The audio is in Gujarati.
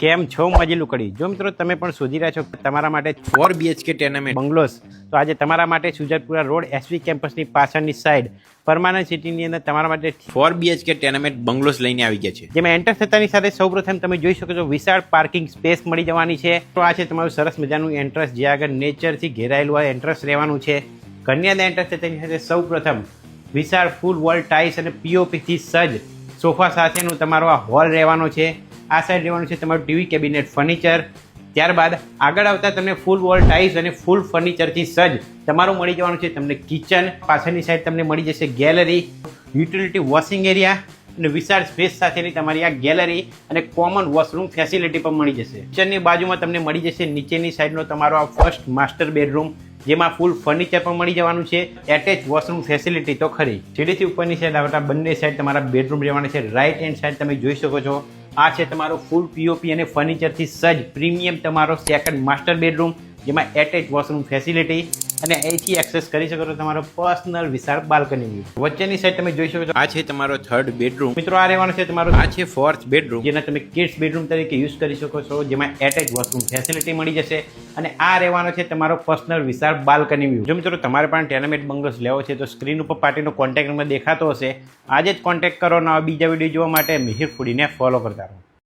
કેમ છો માજી લુકડી? જો મિત્રો તમે પણ શોધી રહ્યા છો તમારા માટે 4 BHK ટેનામેન્ટ બંગલોસ, તો આજે તમારા માટે સુજતપુરા રોડ SV કેમ્પસની પાછળની સાઈડ પરમાનન્ટ સિટીની અંદર તમારા માટે 4 BHK ટેનામેન્ટ બંગલોસ લઈને આવી ગયા છે, જેમાં એન્ટર થતાની સાથે સૌપ્રથમ તમે જોઈ શકો છો વિશાળ પાર્કિંગ સ્પેસ મળી જવાની છે. તો આ છે તમારું સરસ મજાનું એન્ટ્રન્સ, જે આગળ નેચરથી ઘેરાયેલું આ એન્ટ્રન્સ રહેવાનું છે. ઘરની અંદર એન્ટર થતાની સાથે સૌપ્રથમ વિશાળ ફૂલ વોલ ટાઇલ્સ અને POPથી સજ્જ સોફા સાથેનું તમારો આ હોલ રહેવાનો છે. આ સાઈડ રહેવાનું છે તમારું ટીવી કેબિનેટ ફર્નિચર. ત્યારબાદ આગળ આવતા તમને ફૂલ વોલ ટાઇલ્સ અને ફૂલ ફર્નિચરથી સજ્જ તમારું મળી જવાનું છે તમને કિચન. પાછળની સાઈડ તમને મળી જશે ગેલેરી, યુટિલિટી વોશિંગ એરિયા અને વિશાળ સ્પેસ સાથેની તમારી આ ગેલેરી અને કોમન વોશરૂમ ફેસિલિટી પણ મળી જશે. કિચનની બાજુમાં તમને મળી જશે નીચેની સાઈડનો તમારો આ ફર્સ્ટ માસ્ટર બેડરૂમ, જેમાં ફૂલ ફર્નિચર પણ મળી જવાનું છે. એટેચ વોશરૂમ ફેસિલિટી તો ખરી. સીડીથી ઉપરની સાઈડ આવતા બંને સાઈડ તમારા બેડરૂમ રહેવાના છે. રાઈટ હેન્ડ સાઈડ તમે જોઈ શકો છો, આ છે તમારો ફૂલ POP અને ફર્નિચરથી સજ્જ પ્રીમિયમ તમારો સેકન્ડ માસ્ટર બેડરૂમ, જેમાં એટેચ વોશરૂમ ફેસિલિટી અને અહીંથી એક્સેસ કરી શકો છો તમારો પર્સનલ વિશાળ બાલ્કની વ્યૂ. વચ્ચેની સાઈડ તમે જોઈ શકો છો, આ છે તમારો થર્ડ બેડરૂમ. મિત્રો આ રહેવાનો છે તમારો, આ છે ફોર્થ બેડરૂમ, જેને તમે કિડ્સ બેડરૂમ તરીકે યુઝ કરી શકો છો, જેમાં એટેચ વોશરૂમ ફેસિલિટી મળી જશે. અને આ રહેવાનો છે તમારો પર્સનલ વિશાળ બાલ્કની વ્યૂ. જો મિત્રો તમારે પણ ટેનામેન્ટ બંગલોસ લેવો છે તો સ્ક્રીન ઉપર પાર્ટીનો કોન્ટેક્ટ નંબર દેખાતો હશે, આજે જ કોન્ટેક્ટ કરો. નવા બીજા વિડીયો જોવા માટે મિહિર ફૂડીને ફોલો કરતા રહો.